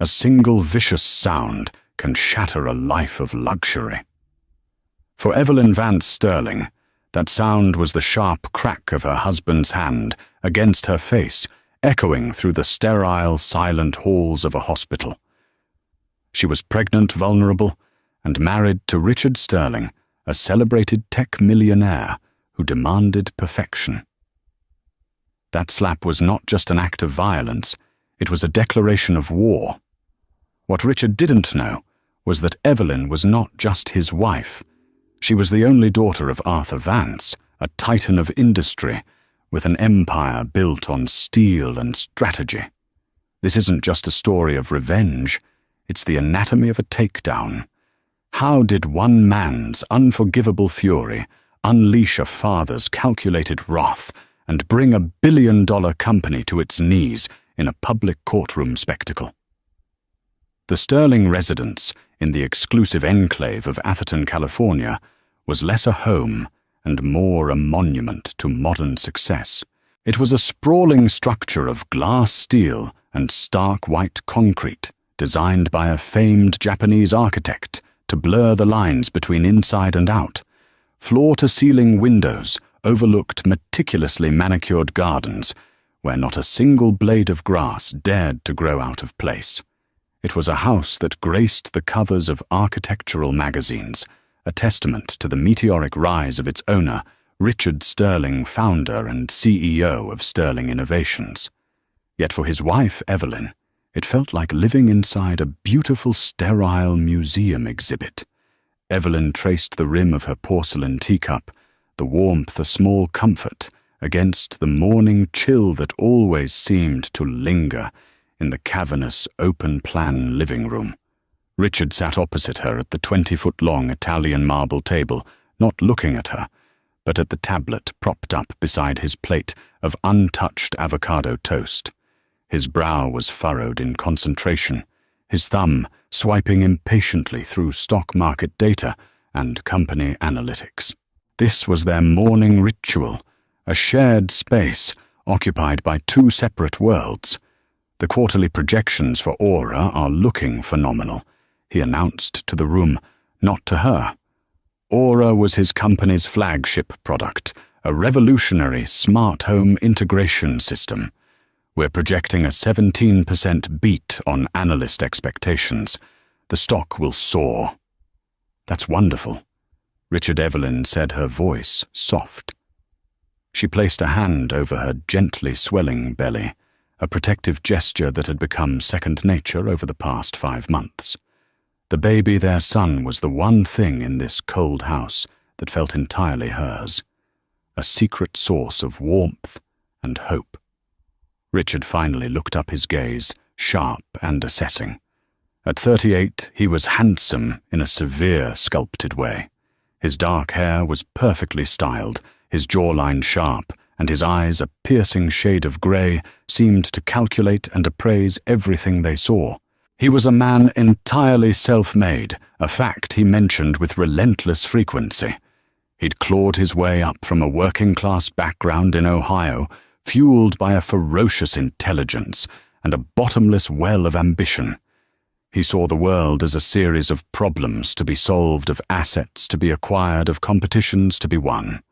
A single vicious sound can shatter a life of luxury. For Evelyn Vance Sterling, that sound was the sharp crack of her husband's hand against her face, echoing through the sterile, silent halls of a hospital. She was pregnant, vulnerable, and married to Richard Sterling, a celebrated tech millionaire who demanded perfection. That slap was not just an act of violence, it was a declaration of war. What Richard didn't know was that Evelyn was not just his wife. She was the only daughter of Arthur Vance, a titan of industry, with an empire built on steel and strategy. This isn't just a story of revenge, it's the anatomy of a takedown. How did one man's unforgivable fury unleash a father's calculated wrath and bring a billion-dollar company to its knees in a public courtroom spectacle? The Sterling residence in the exclusive enclave of Atherton, California, was less a home and more a monument to modern success. It was a sprawling structure of glass steel and stark white concrete, designed by a famed Japanese architect to blur the lines between inside and out. Floor-to-ceiling windows overlooked meticulously manicured gardens where not a single blade of grass dared to grow out of place. It was a house that graced the covers of architectural magazines, a testament to the meteoric rise of its owner, Richard Sterling, founder and CEO of Sterling Innovations. Yet for his wife, Evelyn, it felt like living inside a beautiful, sterile museum exhibit. Evelyn traced the rim of her porcelain teacup, the warmth a small comfort, against the morning chill that always seemed to linger in the cavernous, open-plan living room. Richard sat opposite her at the 20-foot-long Italian marble table, not looking at her, but at the tablet propped up beside his plate of untouched avocado toast. His brow was furrowed in concentration, his thumb swiping impatiently through stock market data and company analytics. This was their morning ritual, a shared space occupied by two separate worlds. The quarterly projections for Aura are looking phenomenal, he announced to the room, not to her. Aura was his company's flagship product, a revolutionary smart home integration system. We're projecting a 17% beat on analyst expectations. The stock will soar. That's wonderful, Richard Evelyn said, her voice soft. She placed a hand over her gently swelling belly, a protective gesture that had become second nature over the past 5 months. The baby, their son, was the one thing in this cold house that felt entirely hers, a secret source of warmth and hope. Richard finally looked up, his gaze sharp and assessing. At 38, he was handsome in a severe, sculpted way. His dark hair was perfectly styled, his jawline sharp, and his eyes, a piercing shade of grey, seemed to calculate and appraise everything they saw. He was a man entirely self-made, a fact he mentioned with relentless frequency. He'd clawed his way up from a working-class background in Ohio, fueled by a ferocious intelligence and a bottomless well of ambition. He saw the world as a series of problems to be solved, of assets to be acquired, of competitions to be won.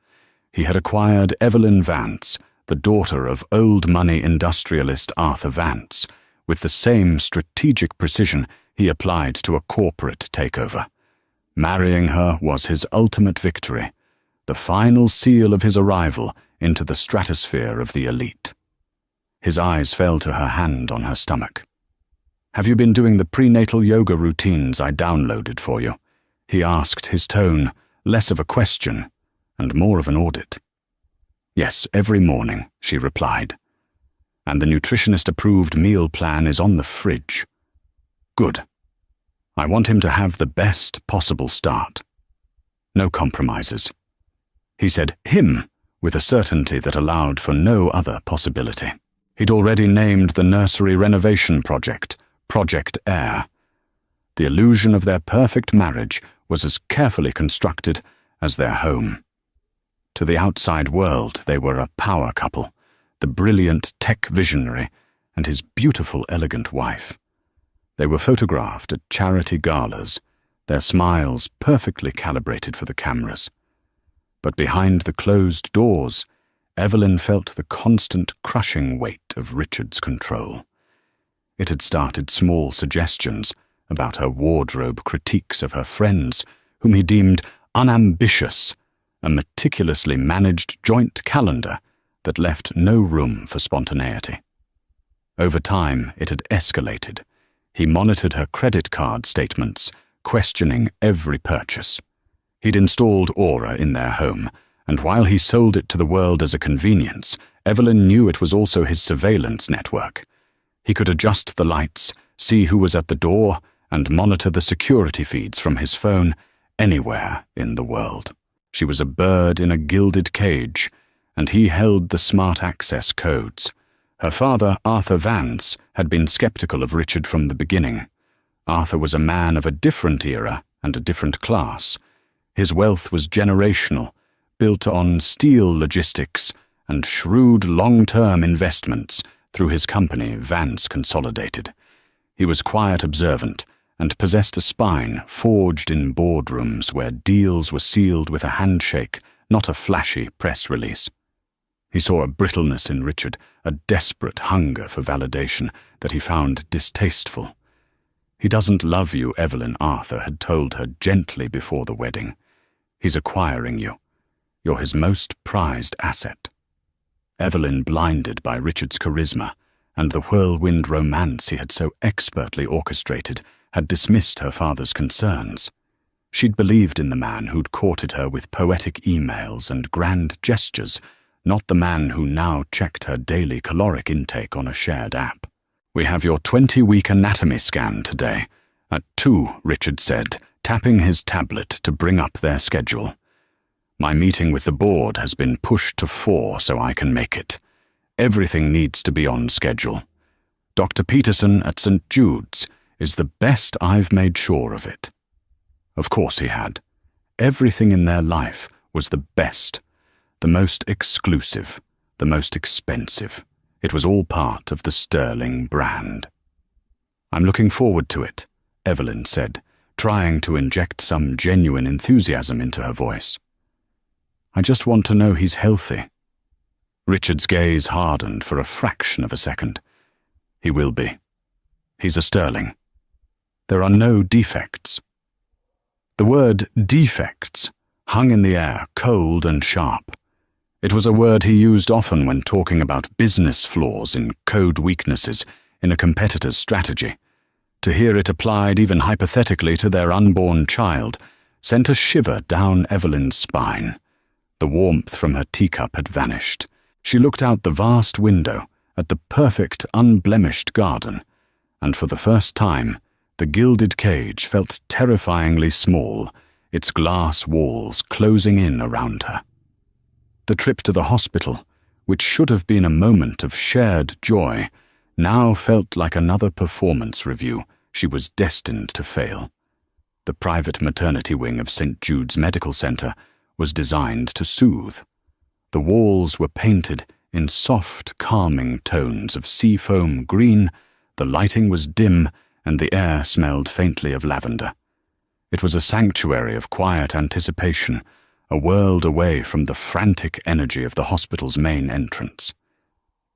He had acquired Evelyn Vance, the daughter of old-money industrialist Arthur Vance, with the same strategic precision he applied to a corporate takeover. Marrying her was his ultimate victory, the final seal of his arrival into the stratosphere of the elite. His eyes fell to her hand on her stomach. "Have you been doing the prenatal yoga routines I downloaded for you?" he asked, his tone less of a question and more of an audit. "Yes, every morning," she replied. "And the nutritionist-approved meal plan is on the fridge." "Good. I want him to have the best possible start. No compromises." He said "him" with a certainty that allowed for no other possibility. He'd already named the nursery renovation project, Project Air. The illusion of their perfect marriage was as carefully constructed as their home. To the outside world, they were a power couple, the brilliant tech visionary and his beautiful, elegant wife. They were photographed at charity galas, their smiles perfectly calibrated for the cameras. But behind the closed doors, Evelyn felt the constant crushing weight of Richard's control. It had started small suggestions about her wardrobe critiques of her friends, whom he deemed unambitious, a meticulously managed joint calendar that left no room for spontaneity. Over time, it had escalated. He monitored her credit card statements, questioning every purchase. He'd installed Aura in their home, and while he sold it to the world as a convenience, Evelyn knew it was also his surveillance network. He could adjust the lights, see who was at the door, and monitor the security feeds from his phone anywhere in the world. She was a bird in a gilded cage, and he held the smart access codes. Her father, Arthur Vance, had been skeptical of Richard from the beginning. Arthur was a man of a different era and a different class. His wealth was generational, built on steel logistics and shrewd long-term investments through his company, Vance Consolidated. He was quiet, observant, and possessed a spine forged in boardrooms where deals were sealed with a handshake, not a flashy press release. He saw a brittleness in Richard, a desperate hunger for validation that he found distasteful. "He doesn't love you," Evelyn, Arthur had told her gently before the wedding. "He's acquiring you. You're his most prized asset." Evelyn, blinded by Richard's charisma and the whirlwind romance he had so expertly orchestrated, had dismissed her father's concerns. She'd believed in the man who'd courted her with poetic emails and grand gestures, not the man who now checked her daily caloric intake on a shared app. "We have your 20-week anatomy scan today. At 2, Richard said, tapping his tablet to bring up their schedule. "My meeting with the board has been pushed to 4 so I can make it. Everything needs to be on schedule. Dr. Peterson at St. Jude's is the best I've made sure of it." Of course he had. Everything in their life was the best, the most exclusive, the most expensive. It was all part of the Sterling brand. "I'm looking forward to it," Evelyn said, trying to inject some genuine enthusiasm into her voice. "I just want to know he's healthy." Richard's gaze hardened for a fraction of a second. "He will be. He's a Sterling. There are no defects." The word defects hung in the air, cold and sharp. It was a word he used often when talking about business flaws in code weaknesses in a competitor's strategy. To hear it applied even hypothetically to their unborn child sent a shiver down Evelyn's spine. The warmth from her teacup had vanished. She looked out the vast window at the perfect, unblemished garden, and for the first time, the gilded cage felt terrifyingly small, its glass walls closing in around her. The trip to the hospital, which should have been a moment of shared joy, now felt like another performance review she was destined to fail. The private maternity wing of St. Jude's Medical Center was designed to soothe. The walls were painted in soft, calming tones of seafoam green, the lighting was dim, and the air smelled faintly of lavender. It was a sanctuary of quiet anticipation, a world away from the frantic energy of the hospital's main entrance.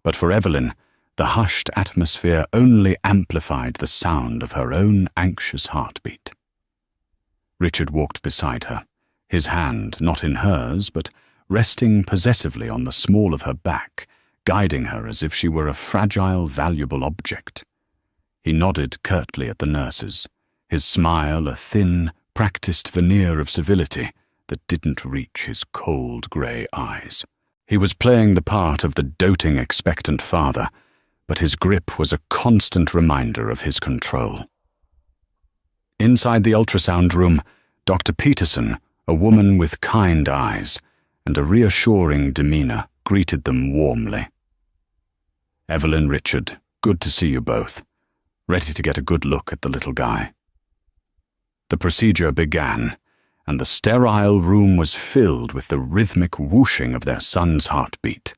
But for Evelyn, the hushed atmosphere only amplified the sound of her own anxious heartbeat. Richard walked beside her, his hand not in hers, but resting possessively on the small of her back, guiding her as if she were a fragile, valuable object. He nodded curtly at the nurses, his smile a thin, practiced veneer of civility that didn't reach his cold grey eyes. He was playing the part of the doting, expectant father, but his grip was a constant reminder of his control. Inside the ultrasound room, Dr. Peterson, a woman with kind eyes and a reassuring demeanor, greeted them warmly. "Evelyn, Richard, good to see you both. Ready to get a good look at the little guy." The procedure began, and the sterile room was filled with the rhythmic whooshing of their son's heartbeat.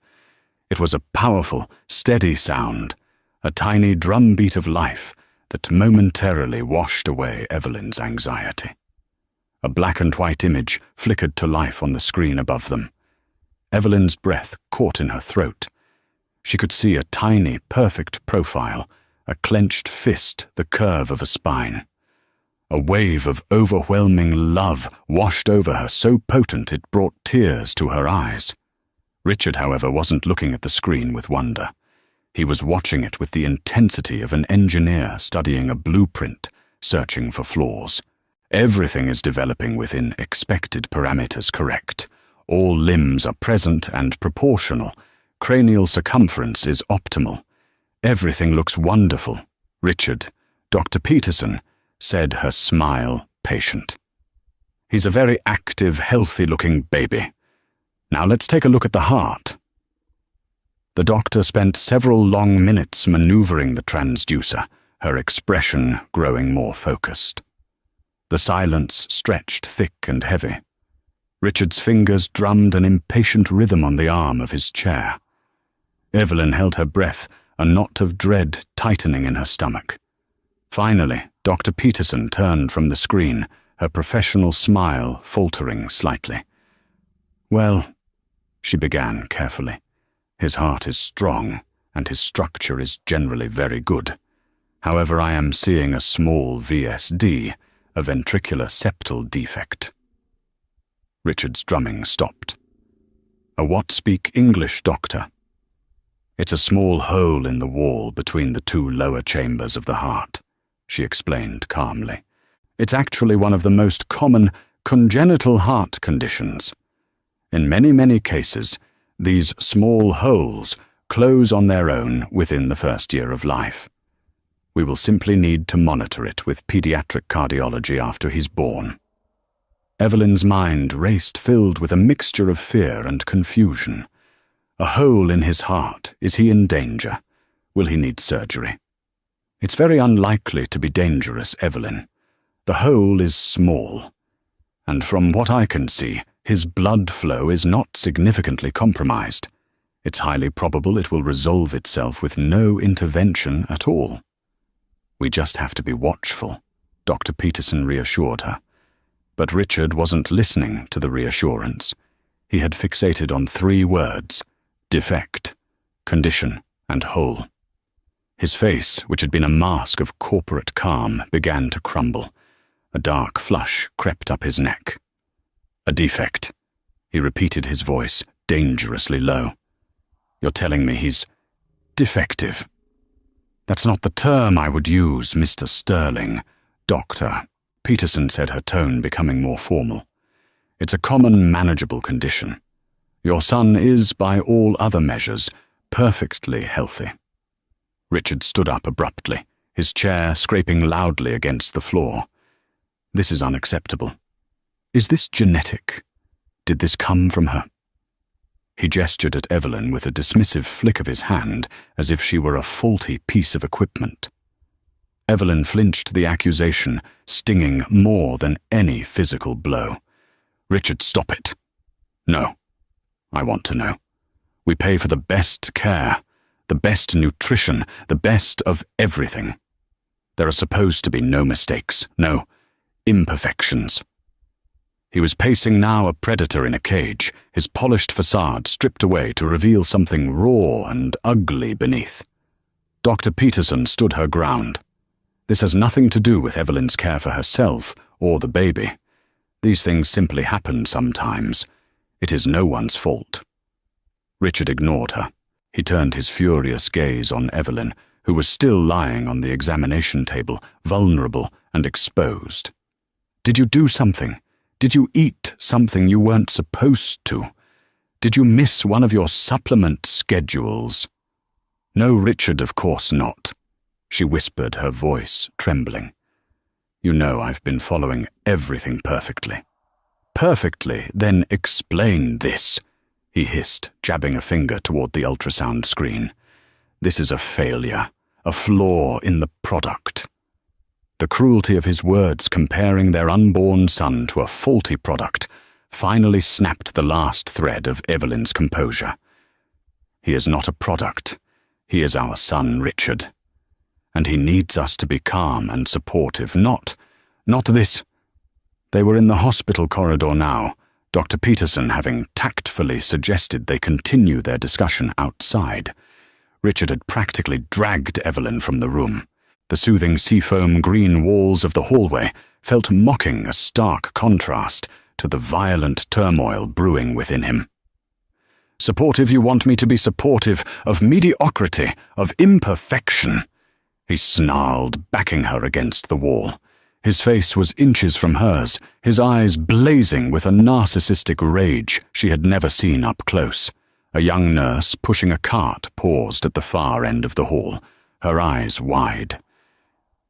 It was a powerful, steady sound, a tiny drumbeat of life that momentarily washed away Evelyn's anxiety. A black and white image flickered to life on the screen above them. Evelyn's breath caught in her throat. She could see a tiny, perfect profile, a clenched fist, the curve of a spine. A wave of overwhelming love washed over her, so potent it brought tears to her eyes. Richard, however, wasn't looking at the screen with wonder. He was watching it with the intensity of an engineer studying a blueprint, searching for flaws. Everything is developing within expected parameters, correct. All limbs are present and proportional. Cranial circumference is optimal. Everything looks wonderful. Richard, Dr. Peterson, said, her smile patient. He's a very active, healthy-looking baby. Now let's take a look at the heart. The doctor spent several long minutes maneuvering the transducer, her expression growing more focused. The silence stretched thick and heavy. Richard's fingers drummed an impatient rhythm on the arm of his chair. Evelyn held her breath, a knot of dread tightening in her stomach. Finally, Dr. Peterson turned from the screen, her professional smile faltering slightly. "Well," she began carefully, "his heart is strong, and his structure is generally very good. However, I am seeing a small VSD, a ventricular septal defect." Richard's drumming stopped. "A what speak English, doctor?" "It's a small hole in the wall between the two lower chambers of the heart," she explained calmly. "It's actually one of the most common congenital heart conditions. In many cases, these small holes close on their own within the first year of life. We will simply need to monitor it with pediatric cardiology after he's born." Evelyn's mind raced, filled with a mixture of fear and confusion. A hole in his heart. Is he in danger? Will he need surgery? "It's very unlikely to be dangerous, Evelyn. The hole is small, and from what I can see, his blood flow is not significantly compromised. It's highly probable it will resolve itself with no intervention at all." "We just have to be watchful," Dr. Peterson reassured her. But Richard wasn't listening to the reassurance. He had fixated on 3 words: defect, condition, and hole. His face, which had been a mask of corporate calm, began to crumble. A dark flush crept up his neck. "A defect," he repeated, his voice dangerously low. "You're telling me he's defective?" "That's not the term I would use, Mr. Sterling, Doctor," Peterson said, her tone becoming more formal. "It's a common, manageable condition. Your son is, by all other measures, perfectly healthy." Richard stood up abruptly, his chair scraping loudly against the floor. "This is unacceptable. Is this genetic? Did this come from her?" He gestured at Evelyn with a dismissive flick of his hand, as if she were a faulty piece of equipment. Evelyn flinched the accusation, stinging more than any physical blow. "Richard, stop it." "No. I want to know. We pay for the best care, the best nutrition, the best of everything. There are supposed to be no mistakes, no imperfections." He was pacing now, a predator in a cage, his polished facade stripped away to reveal something raw and ugly beneath. Dr. Peterson stood her ground. "This has nothing to do with Evelyn's care for herself or the baby. These things simply happen sometimes. It is no one's fault." Richard ignored her. He turned his furious gaze on Evelyn, who was still lying on the examination table, vulnerable and exposed. "Did you do something? Did you eat something you weren't supposed to? Did you miss one of your supplement schedules?" "No, Richard, of course not," she whispered, her voice trembling. "You know I've been following everything perfectly." "Perfectly? Then explain this," he hissed, jabbing a finger toward the ultrasound screen. "This is a failure, a flaw in the product." The cruelty of his words, comparing their unborn son to a faulty product, finally snapped the last thread of Evelyn's composure. "He is not a product. He is our son, Richard. and he needs us to be calm and supportive, not this. They were in the hospital corridor now, Dr. Peterson having tactfully suggested they continue their discussion outside. Richard had practically dragged Evelyn from the room. The soothing seafoam green walls of the hallway felt mocking a stark contrast to the violent turmoil brewing within him. Supportive, you want me to be supportive of mediocrity, of imperfection, he snarled, backing her against the wall. His face was inches from hers, his eyes blazing with a narcissistic rage she had never seen up close. A young nurse pushing a cart paused at the far end of the hall, her eyes wide.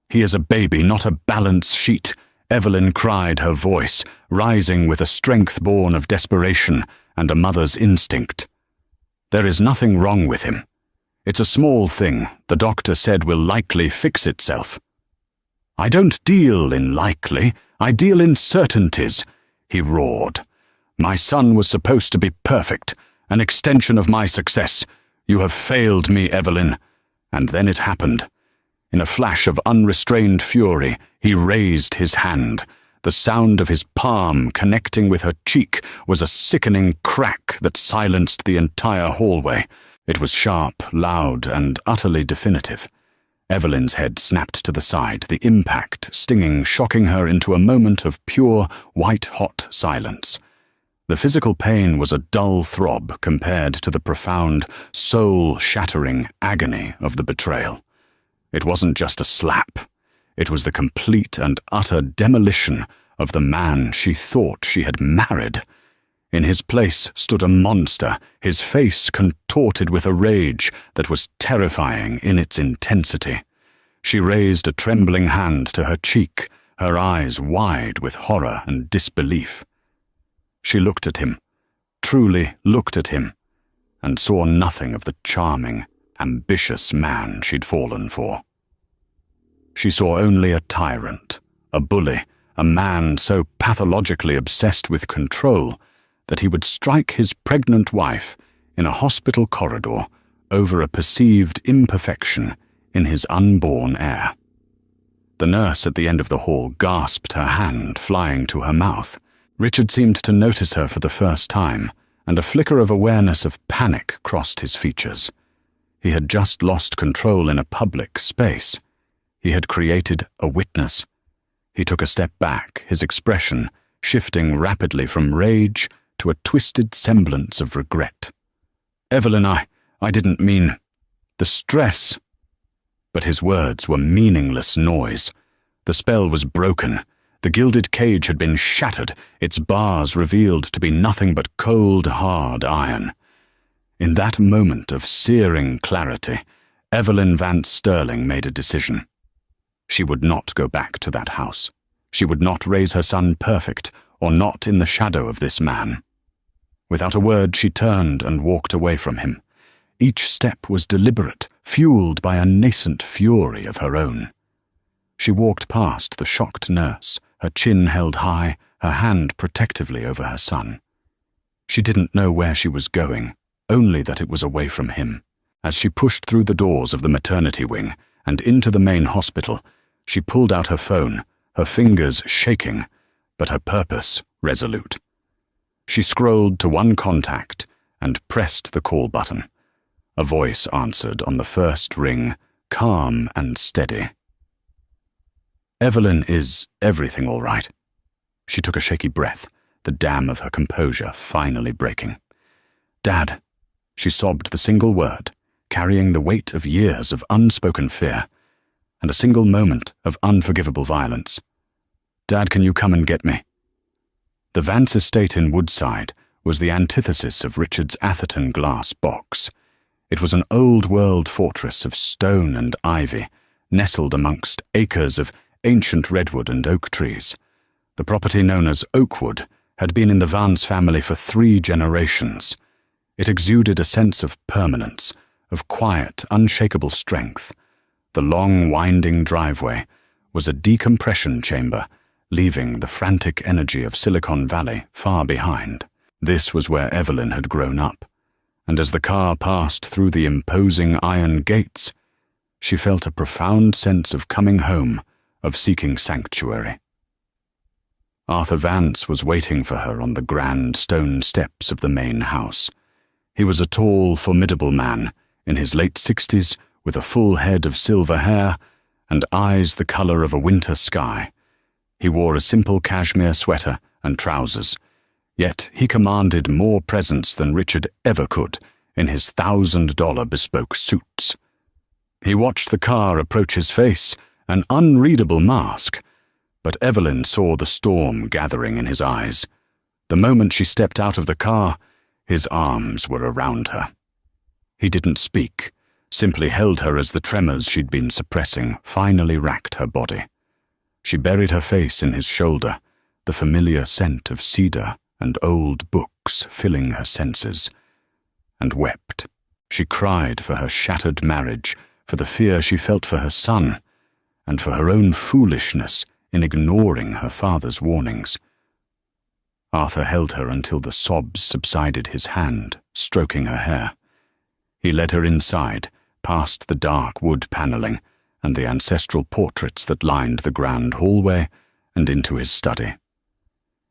He is a baby, not a balance sheet, Evelyn cried, her voice rising with a strength born of desperation and a mother's instinct. There is nothing wrong with him. It's a small thing the doctor said will likely fix itself. I don't deal in likely, I deal in certainties, he roared. My son was supposed to be perfect, an extension of my success. You have failed me, Evelyn. And then it happened. In a flash of unrestrained fury, he raised his hand. The sound of his palm connecting with her cheek was a sickening crack that silenced the entire hallway. It was sharp, loud, and utterly definitive. Evelyn's head snapped to the side, the impact stinging, shocking her into a moment of pure, white-hot silence. The physical pain was a dull throb compared to the profound, soul-shattering agony of the betrayal. It wasn't just a slap. It was the complete and utter demolition of the man she thought she had married. In his place stood a monster, his face contorted with a rage that was terrifying in its intensity. She raised a trembling hand to her cheek, her eyes wide with horror and disbelief. She looked at him, truly looked at him, and saw nothing of the charming, ambitious man she'd fallen for. She saw only a tyrant, a bully, a man so pathologically obsessed with control that he would strike his pregnant wife in a hospital corridor over a perceived imperfection in his unborn heir. The nurse at the end of the hall gasped, her hand flying to her mouth. Richard seemed to notice her for the first time, and a flicker of awareness of panic crossed his features. He had just lost control in a public space. He had created a witness. He took a step back, his expression shifting rapidly from rage to a twisted semblance of regret. Evelyn, I didn't mean... The stress... But his words were meaningless noise. The spell was broken. The gilded cage had been shattered, its bars revealed to be nothing but cold, hard iron. In that moment of searing clarity, Evelyn Van Sterling made a decision. She would not go back to that house. She would not raise her son perfect, or not in the shadow of this man. Without a word, she turned and walked away from him. Each step was deliberate, fueled by a nascent fury of her own. She walked past the shocked nurse, her chin held high, her hand protectively over her son. She didn't know where she was going, only that it was away from him. As she pushed through the doors of the maternity wing and into the main hospital, she pulled out her phone, her fingers shaking, but her purpose resolute. She scrolled to one contact and pressed the call button. A voice answered on the first ring, calm and steady. Evelyn, is everything all right? She took a shaky breath, the dam of her composure finally breaking. Dad, she sobbed the single word, carrying the weight of years of unspoken fear, and a single moment of unforgivable violence. Dad, can you come and get me? The Vance estate in Woodside was the antithesis of Richard's Atherton glass box. It was an old-world fortress of stone and ivy, nestled amongst acres of ancient redwood and oak trees. The property known as Oakwood had been in the Vance family for 3 generations. It exuded a sense of permanence, of quiet, unshakable strength. The long, winding driveway was a decompression chamber, leaving the frantic energy of Silicon Valley far behind. This was where Evelyn had grown up, and as the car passed through the imposing iron gates, she felt a profound sense of coming home, of seeking sanctuary. Arthur Vance was waiting for her on the grand stone steps of the main house. He was a tall, formidable man, in his late 60s, with a full head of silver hair and eyes the color of a winter sky. He wore a simple cashmere sweater and trousers, yet he commanded more presence than Richard ever could in his $1,000 bespoke suits. He watched the car approach his face, an unreadable mask, but Evelyn saw the storm gathering in his eyes. The moment she stepped out of the car, his arms were around her. He didn't speak, simply held her as the tremors she'd been suppressing finally racked her body. She buried her face in his shoulder, the familiar scent of cedar and old books filling her senses, and wept. She cried for her shattered marriage, for the fear she felt for her son, and for her own foolishness in ignoring her father's warnings. Arthur held her until the sobs subsided, his hand stroking her hair. He led her inside, past the dark wood paneling and the ancestral portraits that lined the grand hallway, and into his study.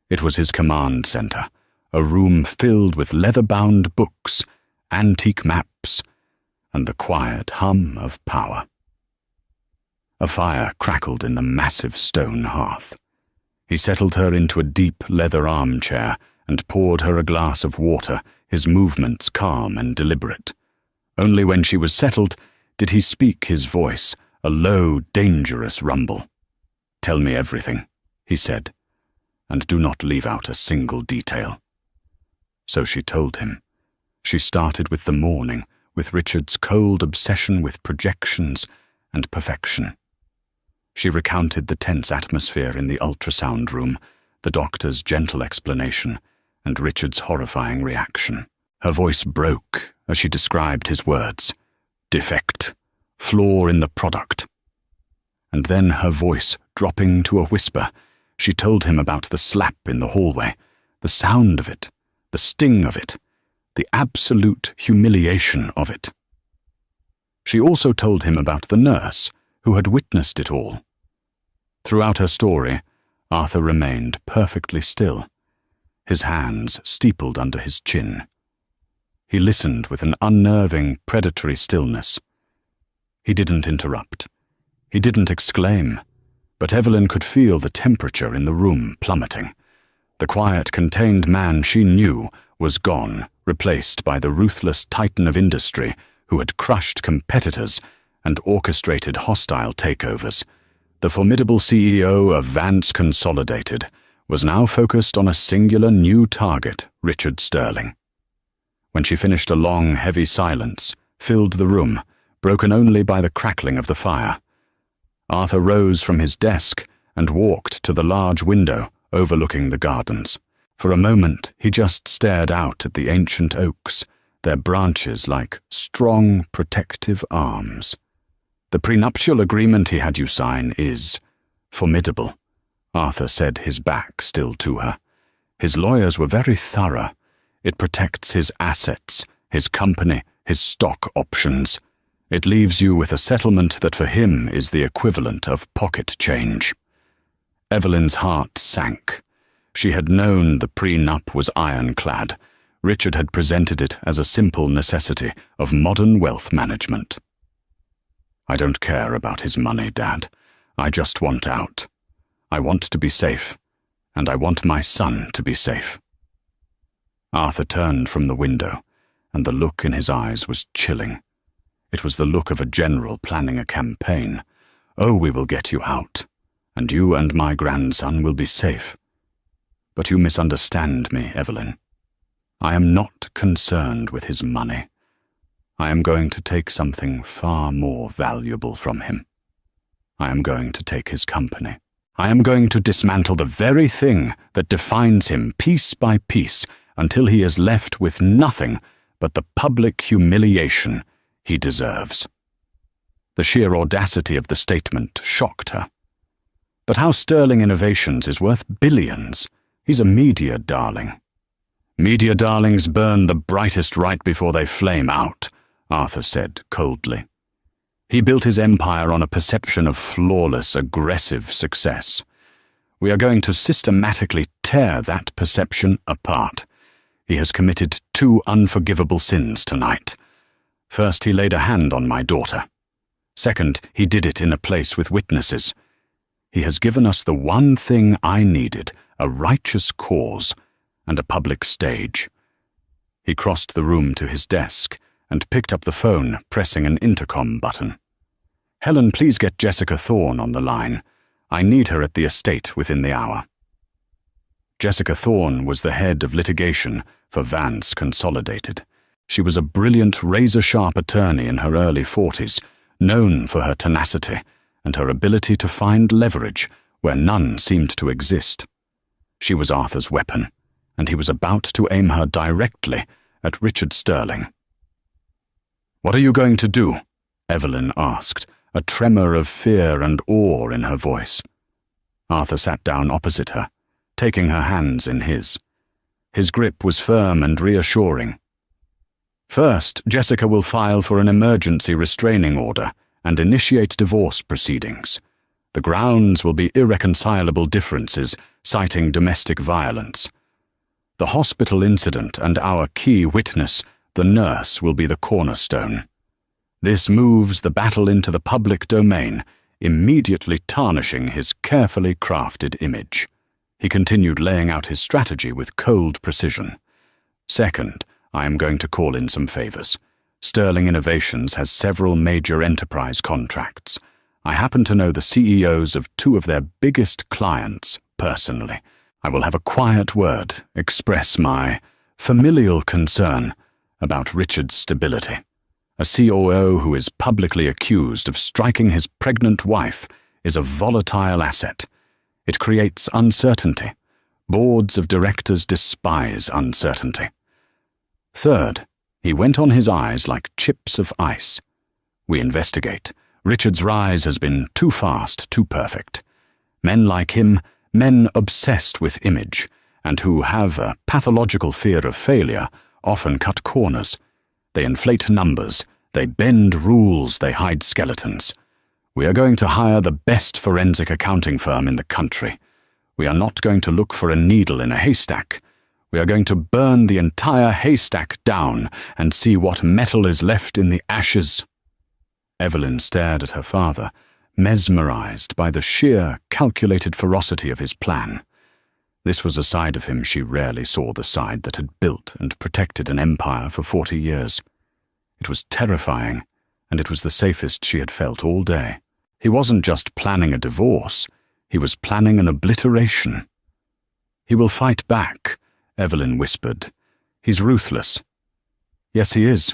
It was his command center, a room filled with leather-bound books, antique maps, and the quiet hum of power. A fire crackled in the massive stone hearth. He settled her into a deep leather armchair and poured her a glass of water, his movements calm and deliberate. Only when she was settled did he speak, his voice a low, dangerous rumble. "Tell me everything," he said, "and do not leave out a single detail." So she told him. She started with the morning, with Richard's cold obsession with projections and perfection. She recounted the tense atmosphere in the ultrasound room, the doctor's gentle explanation, and Richard's horrifying reaction. Her voice broke as she described his words. Defect. Flaw in the product. And then, her voice dropping to a whisper, she told him about the slap in the hallway, the sound of it, the sting of it, the absolute humiliation of it. She also told him about the nurse who had witnessed it all. Throughout her story, Arthur remained perfectly still, his hands steepled under his chin. He listened with an unnerving, predatory stillness. He didn't interrupt. He didn't exclaim, but Evelyn could feel the temperature in the room plummeting. The quiet, contained man she knew was gone, replaced by the ruthless titan of industry who had crushed competitors and orchestrated hostile takeovers. The formidable CEO of Vance Consolidated was now focused on a singular new target, Richard Sterling. When she finished, a long, heavy silence filled the room, broken only by the crackling of the fire. Arthur rose from his desk and walked to the large window overlooking the gardens. For a moment, he just stared out at the ancient oaks, their branches like strong, protective arms. "The prenuptial agreement he had you sign is formidable," Arthur said, his back still to her. "His lawyers were very thorough. It protects his assets, his company, his stock options. It leaves you with a settlement that for him is the equivalent of pocket change." Evelyn's heart sank. She had known the prenup was ironclad. Richard had presented it as a simple necessity of modern wealth management. "I don't care about his money, Dad. I just want out. I want to be safe, and I want my son to be safe." Arthur turned from the window, and the look in his eyes was chilling. It was the look of a general planning a campaign. "Oh, we will get you out, and you and my grandson will be safe. But you misunderstand me, Evelyn. I am not concerned with his money. I am going to take something far more valuable from him. I am going to take his company. I am going to dismantle the very thing that defines him piece by piece until he is left with nothing but the public humiliation he deserves." The sheer audacity of the statement shocked her. But how Sterling Innovations is worth billions. He's a media darling. "Media darlings burn the brightest right before they flame out," Arthur said coldly. He built his empire on a perception of flawless, aggressive success. We are going to systematically tear that perception apart. He has committed 2 unforgivable sins tonight. First, he laid a hand on my daughter. Second, he did it in a place with witnesses. He has given us the one thing I needed, a righteous cause and a public stage. He crossed the room to his desk and picked up the phone, pressing an intercom button. "Helen, please get Jessica Thorne on the line. I need her at the estate within the hour." Jessica Thorne was the head of litigation for Vance Consolidated. She was a brilliant, razor-sharp attorney in her early 40s, known for her tenacity and her ability to find leverage where none seemed to exist. She was Arthur's weapon, and he was about to aim her directly at Richard Sterling. "What are you going to do?" Evelyn asked, a tremor of fear and awe in her voice. Arthur sat down opposite her, taking her hands in his. His grip was firm and reassuring. "First, Jessica will file for an emergency restraining order and initiate divorce proceedings. The grounds will be irreconcilable differences, citing domestic violence. The hospital incident and our key witness, the nurse, will be the cornerstone. This moves the battle into the public domain, immediately tarnishing his carefully crafted image." He continued, laying out his strategy with cold precision. "Second, I am going to call in some favors. Sterling Innovations has several major enterprise contracts. I happen to know the CEOs of 2 of their biggest clients personally. I will have a quiet word, express my familial concern about Richard's stability. A COO who is publicly accused of striking his pregnant wife is a volatile asset. It creates uncertainty. Boards of directors despise uncertainty. Third, he went on his eyes like chips of ice. We investigate. Richard's rise has been too fast, too perfect. Men like him, men obsessed with image, and who have a pathological fear of failure, often cut corners. They inflate numbers, they bend rules, they hide skeletons. We are going to hire the best forensic accounting firm in the country. We are not going to look for a needle in a haystack. We are going to burn the entire haystack down and see what metal is left in the ashes." Evelyn stared at her father, mesmerized by the sheer, calculated ferocity of his plan. This was a side of him she rarely saw, the side that had built and protected an empire for 40 years. It was terrifying, and it was the safest she had felt all day. He wasn't just planning a divorce, he was planning an obliteration. "He will fight back," Evelyn whispered. "He's ruthless." "Yes, he is."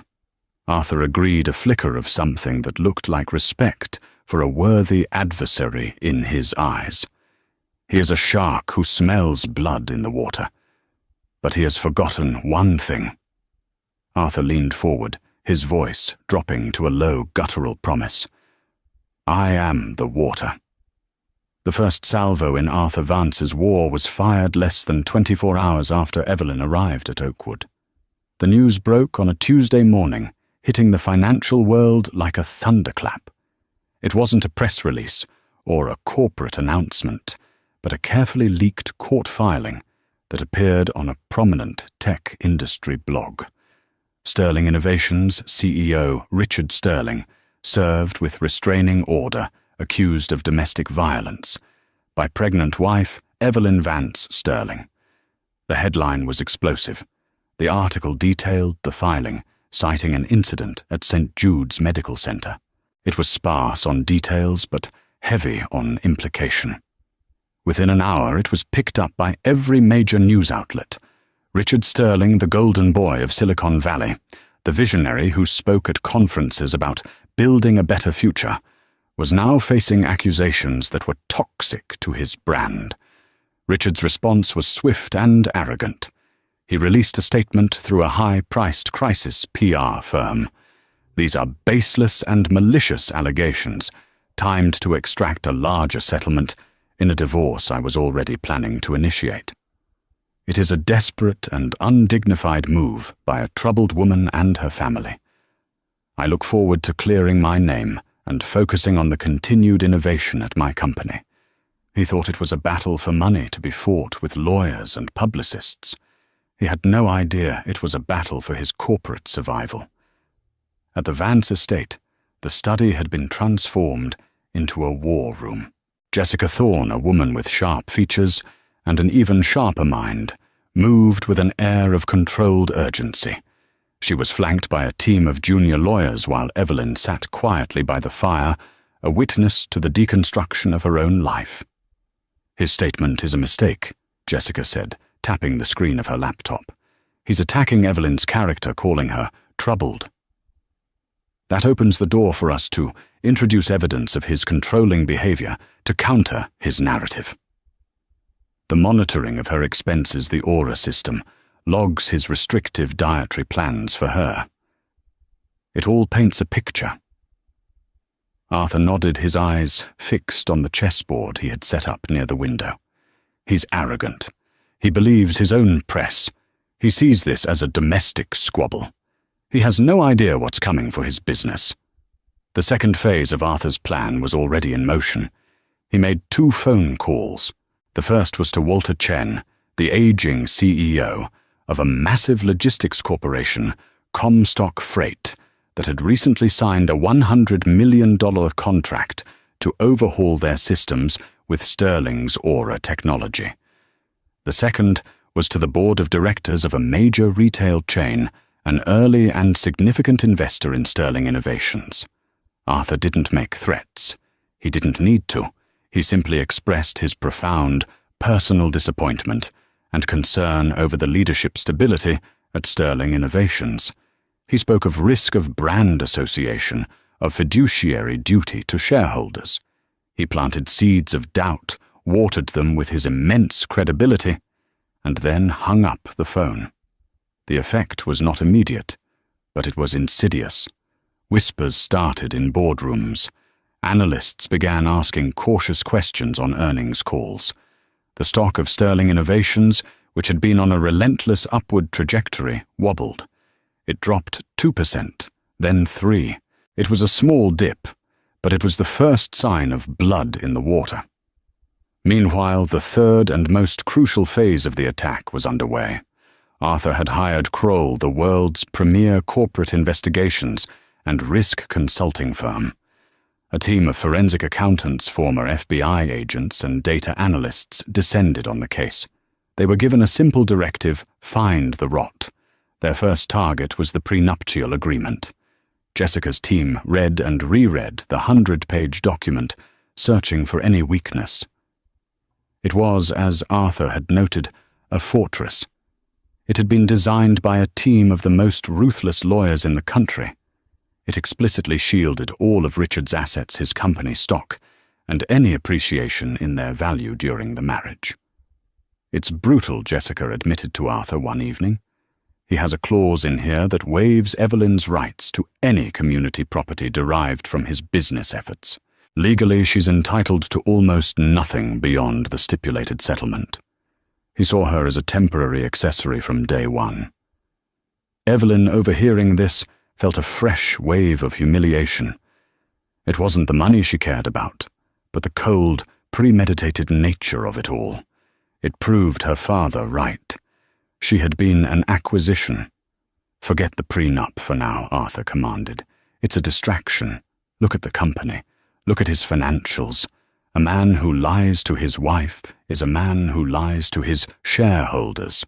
Arthur agreed, a flicker of something that looked like respect for a worthy adversary in his eyes. "He is a shark who smells blood in the water. But he has forgotten one thing." Arthur leaned forward, his voice dropping to a low, guttural promise. "I am the water." The first salvo in Arthur Vance's war was fired less than 24 hours after Evelyn arrived at Oakwood. The news broke on a Tuesday morning, hitting the financial world like a thunderclap. It wasn't a press release or a corporate announcement, but a carefully leaked court filing that appeared on a prominent tech industry blog. Sterling Innovations CEO Richard Sterling served with restraining order, accused of domestic violence, by pregnant wife Evelyn Vance Sterling. The headline was explosive. The article detailed the filing, citing an incident at St. Jude's Medical Center. It was sparse on details, but heavy on implication. Within an hour, it was picked up by every major news outlet. Richard Sterling, the golden boy of Silicon Valley, the visionary who spoke at conferences about building a better future, was now facing accusations that were toxic to his brand. Richard's response was swift and arrogant. He released a statement through a high-priced crisis PR firm. "These are baseless and malicious allegations, timed to extract a larger settlement in a divorce I was already planning to initiate. It is a desperate and undignified move by a troubled woman and her family. I look forward to clearing my name and focusing on the continued innovation at my company. He thought it was a battle for money to be fought with lawyers and publicists. He had no idea it was a battle for his corporate survival. At the Vance estate, the study had been transformed into a war room. Jessica Thorne, a woman with sharp features and an even sharper mind, moved with an air of controlled urgency. She was flanked by a team of junior lawyers while Evelyn sat quietly by the fire, a witness to the deconstruction of her own life. "His statement is a mistake," Jessica said, tapping the screen of her laptop. "He's attacking Evelyn's character, calling her troubled. That opens the door for us to introduce evidence of his controlling behavior to counter his narrative. The monitoring of her expenses, the Aura system, logs his restrictive dietary plans for her. It all paints a picture." Arthur nodded, his eyes fixed on the chessboard he had set up near the window. "He's arrogant. He believes his own press. He sees this as a domestic squabble. He has no idea what's coming for his business." The second phase of Arthur's plan was already in motion. He made 2 phone calls. The first was to Walter Chen, the aging CEO of a massive logistics corporation, Comstock Freight, that had recently signed a $100 million contract to overhaul their systems with Sterling's Aura technology. The second was to the board of directors of a major retail chain, an early and significant investor in Sterling Innovations. Arthur didn't make threats. He didn't need to. He simply expressed his profound personal disappointment and concern over the leadership stability at Sterling Innovations. He spoke of risk of brand association, of fiduciary duty to shareholders. He planted seeds of doubt, watered them with his immense credibility, and then hung up the phone. The effect was not immediate, but it was insidious. Whispers started in boardrooms. Analysts began asking cautious questions on earnings calls. The stock of Sterling Innovations, which had been on a relentless upward trajectory, wobbled. It dropped 2%, then 3%. It was a small dip, but it was the first sign of blood in the water. Meanwhile, the third and most crucial phase of the attack was underway. Arthur had hired Kroll, the world's premier corporate investigations and risk consulting firm. A team of forensic accountants, former FBI agents, and data analysts descended on the case. They were given a simple directive: find the rot. Their first target was the prenuptial agreement. Jessica's team read and reread the 100-page document, searching for any weakness. It was, as Arthur had noted, a fortress. It had been designed by a team of the most ruthless lawyers in the country. It explicitly shielded all of Richard's assets, his company stock, and any appreciation in their value during the marriage. "It's brutal," Jessica admitted to Arthur one evening. "He has a clause in here that waives Evelyn's rights to any community property derived from his business efforts. Legally, she's entitled to almost nothing beyond the stipulated settlement." He saw her as a temporary accessory from day one. Evelyn, overhearing this, felt a fresh wave of humiliation. It wasn't the money she cared about, but the cold, premeditated nature of it all. It proved her father right. She had been an acquisition. "Forget the prenup for now," Arthur commanded. "It's a distraction. Look at the company. Look at his financials. A man who lies to his wife is a man who lies to his shareholders."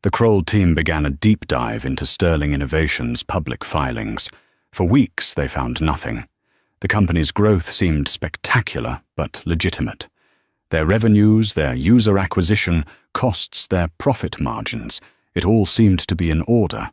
The Kroll team began a deep dive into Sterling Innovations' public filings. For weeks they found nothing. The company's growth seemed spectacular but legitimate. Their revenues, their user acquisition, costs, their profit margins, it all seemed to be in order.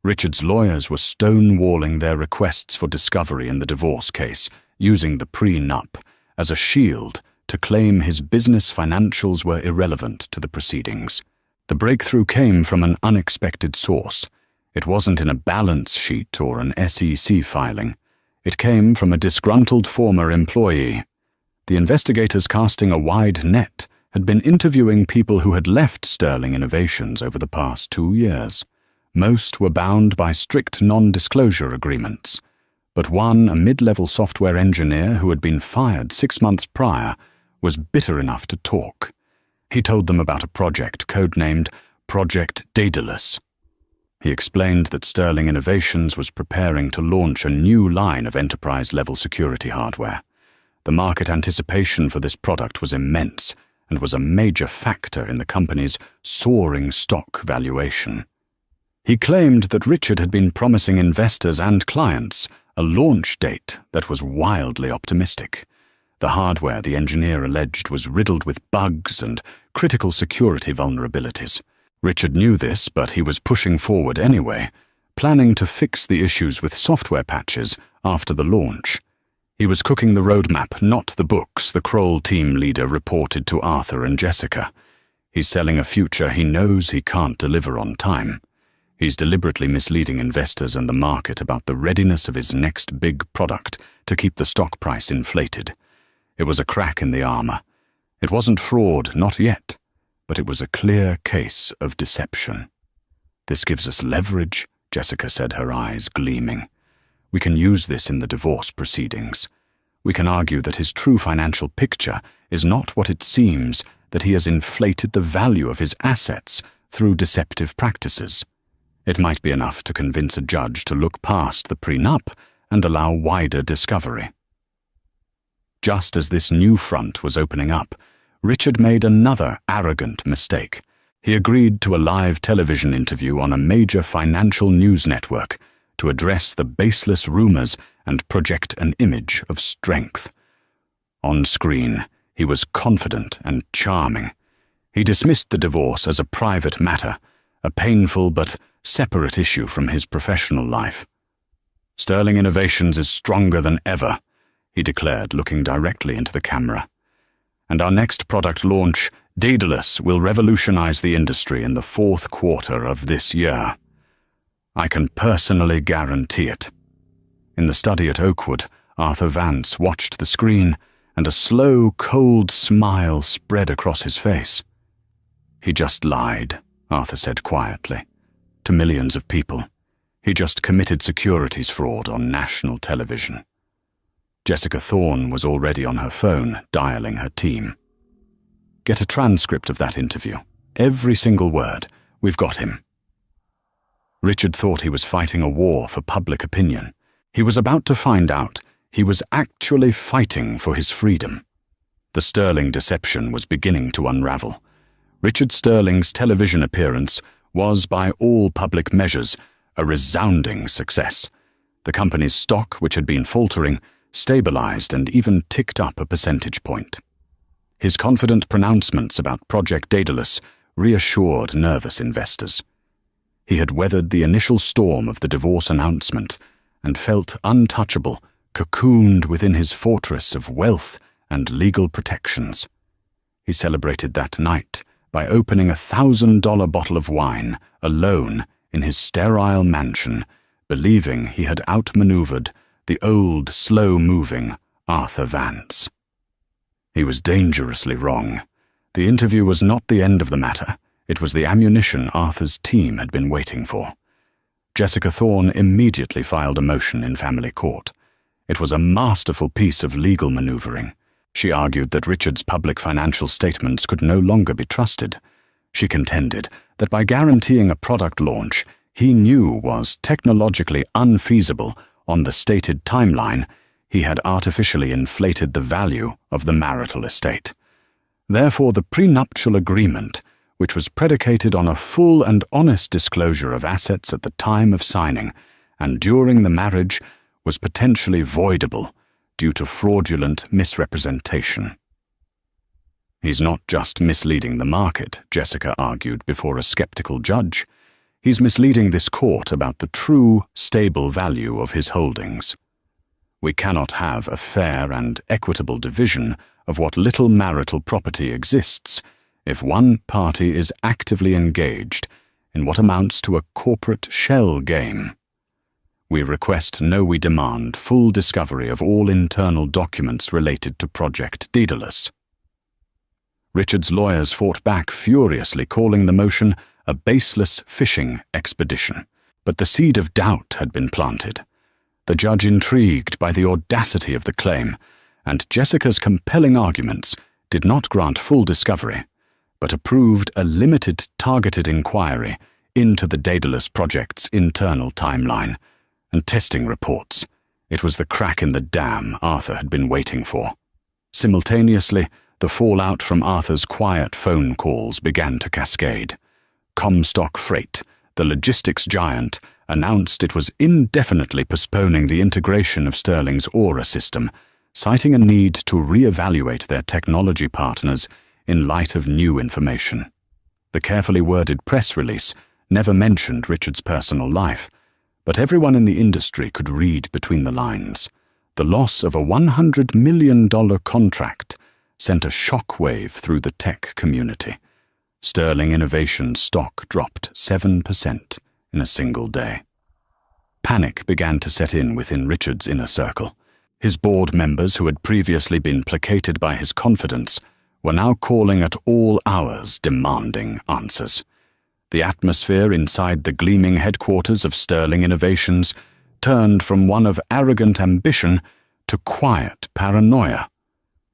Richard's lawyers were stonewalling their requests for discovery in the divorce case, using the prenup as a shield to claim his business financials were irrelevant to the proceedings. The breakthrough came from an unexpected source. It wasn't in a balance sheet or an SEC filing. It came from a disgruntled former employee. The investigators, casting a wide net, had been interviewing people who had left Sterling Innovations over the past 2 years. Most were bound by strict non-disclosure agreements, but one, a mid-level software engineer who had been fired 6 months prior, was bitter enough to talk. He told them about a project codenamed Project Daedalus. He explained that Sterling Innovations was preparing to launch a new line of enterprise-level security hardware. The market anticipation for this product was immense and was a major factor in the company's soaring stock valuation. He claimed that Richard had been promising investors and clients a launch date that was wildly optimistic. The hardware, the engineer alleged, was riddled with bugs and critical security vulnerabilities. Richard knew this, but he was pushing forward anyway, planning to fix the issues with software patches after the launch. He was cooking the roadmap, not the books, the Kroll team leader reported to Arthur and Jessica. He's selling a future he knows he can't deliver on time. He's deliberately misleading investors and the market about the readiness of his next big product to keep the stock price inflated. It was a crack in the armor. It wasn't fraud, not yet, but it was a clear case of deception. "This gives us leverage," Jessica said, her eyes gleaming. "We can use this in the divorce proceedings. We can argue that his true financial picture is not what it seems, that he has inflated the value of his assets through deceptive practices. It might be enough to convince a judge to look past the prenup and allow wider discovery." Just as this new front was opening up, Richard made another arrogant mistake. He agreed to a live television interview on a major financial news network to address the baseless rumors and project an image of strength. On screen, he was confident and charming. He dismissed the divorce as a private matter, a painful but separate issue from his professional life. "Sterling Innovations is stronger than ever," he declared, looking directly into the camera. "And our next product launch, Daedalus, will revolutionize the industry in the 4th quarter of this year. I can personally guarantee it." In the study at Oakwood, Arthur Vance watched the screen, and a slow, cold smile spread across his face. "He just lied," Arthur said quietly, "to millions of people. He just committed securities fraud on national television." Jessica Thorne was already on her phone, dialing her team. "Get a transcript of that interview. Every single word. We've got him." Richard thought he was fighting a war for public opinion. He was about to find out he was actually fighting for his freedom. The Sterling deception was beginning to unravel. Richard Sterling's television appearance was, by all public measures, a resounding success. The company's stock, which had been faltering, stabilized and even ticked up a percentage point. His confident pronouncements about Project Daedalus reassured nervous investors. He had weathered the initial storm of the divorce announcement and felt untouchable, cocooned within his fortress of wealth and legal protections. He celebrated that night by opening a $1,000 bottle of wine alone in his sterile mansion, believing he had outmaneuvered the old, slow-moving Arthur Vance. He was dangerously wrong. The interview was not the end of the matter. It was the ammunition Arthur's team had been waiting for. Jessica Thorne immediately filed a motion in family court. It was a masterful piece of legal maneuvering. She argued that Richard's public financial statements could no longer be trusted. She contended that by guaranteeing a product launch he knew was technologically unfeasible on the stated timeline, he had artificially inflated the value of the marital estate. Therefore, the prenuptial agreement, which was predicated on a full and honest disclosure of assets at the time of signing and during the marriage, was potentially voidable due to fraudulent misrepresentation. "He's not just misleading the market," Jessica argued before a skeptical judge. "He's misleading this court about the true, stable value of his holdings. We cannot have a fair and equitable division of what little marital property exists if one party is actively engaged in what amounts to a corporate shell game. We demand full discovery of all internal documents related to Project Daedalus." Richard's lawyers fought back furiously, calling the motion a baseless fishing expedition. But the seed of doubt had been planted. the judge intrigued by the audacity of the claim, and Jessica's compelling arguments did not grant full discovery, but approved a limited targeted inquiry into the Daedalus project's internal timeline and testing reports. It was the crack in the dam Arthur had been waiting for. Simultaneously, the fallout from Arthur's quiet phone calls began to cascade. Comstock Freight, the logistics giant, announced it was indefinitely postponing the integration of Sterling's Aura system, citing a need to reevaluate their technology partners in light of new information. The carefully worded press release never mentioned Richard's personal life, but everyone in the industry could read between the lines. The loss of a $100 million contract sent a shockwave through the tech community. Sterling Innovations stock dropped 7% in a single day. Panic began to set in within Richard's inner circle. His board members, who had previously been placated by his confidence, were now calling at all hours, demanding answers. The atmosphere inside the gleaming headquarters of Sterling Innovations turned from one of arrogant ambition to quiet paranoia.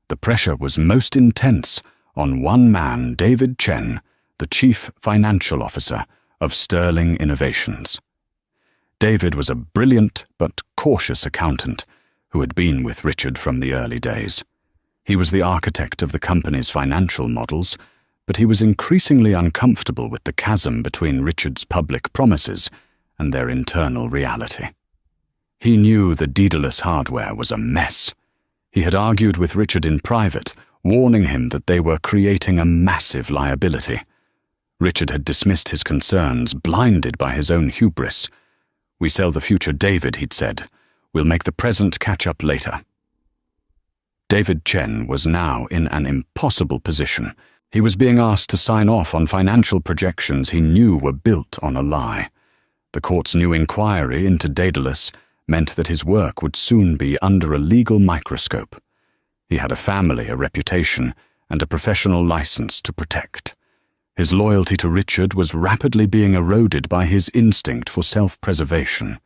The pressure was most intense on one man, David Chen, the chief financial officer of Sterling Innovations. David was a brilliant but cautious accountant who had been with Richard from the early days. He was the architect of the company's financial models, but he was increasingly uncomfortable with the chasm between Richard's public promises and their internal reality. He knew the Daedalus hardware was a mess. He had argued with Richard in private, warning him that they were creating a massive liability. Richard had dismissed his concerns, blinded by his own hubris. "We sell the future, David," he'd said. "We'll make the present catch up later." David Chen was now in an impossible position. He was being asked to sign off on financial projections he knew were built on a lie. The court's new inquiry into Daedalus meant that his work would soon be under a legal microscope. He had a family, a reputation, and a professional license to protect. His loyalty to Richard was rapidly being eroded by his instinct for self-preservation.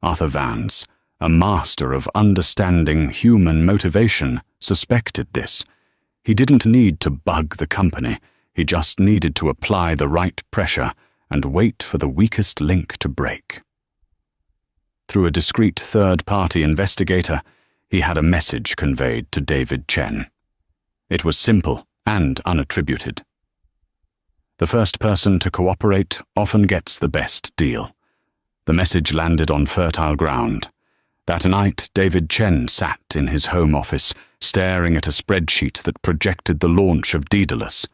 Arthur Vance, a master of understanding human motivation, suspected this. He didn't need to bug the company. He just needed to apply the right pressure and wait for the weakest link to break. Through a discreet third-party investigator, he had a message conveyed to David Chen. It was simple and unattributed. The first person to cooperate often gets the best deal. The message landed on fertile ground. That night, David Chen sat in his home office, staring at a spreadsheet that projected the launch of Daedalus.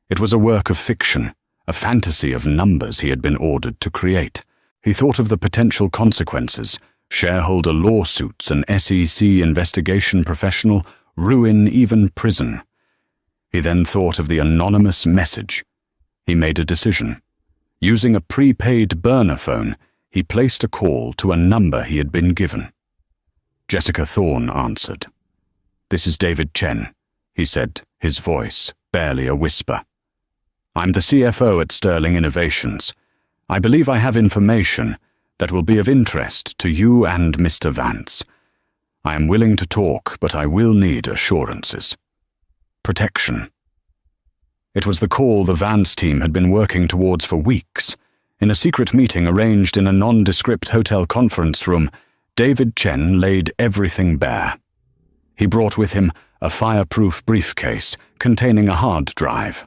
It was a work of fiction, a fantasy of numbers he had been ordered to create. He thought of the potential consequences: shareholder lawsuits, an SEC investigation professional, ruin, even prison. He then thought of the anonymous message. He made a decision. Using a prepaid burner phone, he placed a call to a number he had been given. Jessica Thorne answered. "This is David Chen," he said, his voice barely a whisper. "I'm the CFO at Sterling Innovations. I believe I have information that will be of interest to you and Mr. Vance. I am willing to talk, but I will need assurances. Protection." It was the call the Vance team had been working towards for weeks. In a secret meeting arranged in a nondescript hotel conference room, David Chen laid everything bare. He brought with him a fireproof briefcase containing a hard drive.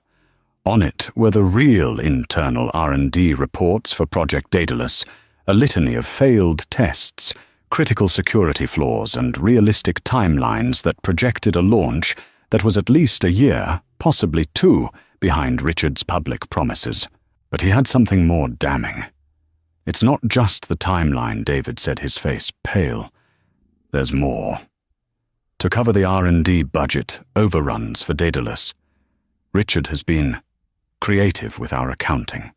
On it were the real internal R&D reports for Project Daedalus, a litany of failed tests, critical security flaws, and realistic timelines that projected a launch that was at least a year, possibly 2, behind Richard's public promises. But he had something more damning. "It's not just the timeline," David said, his face pale. "There's more. To cover the R&D budget overruns for Daedalus, Richard has been creative with our accounting."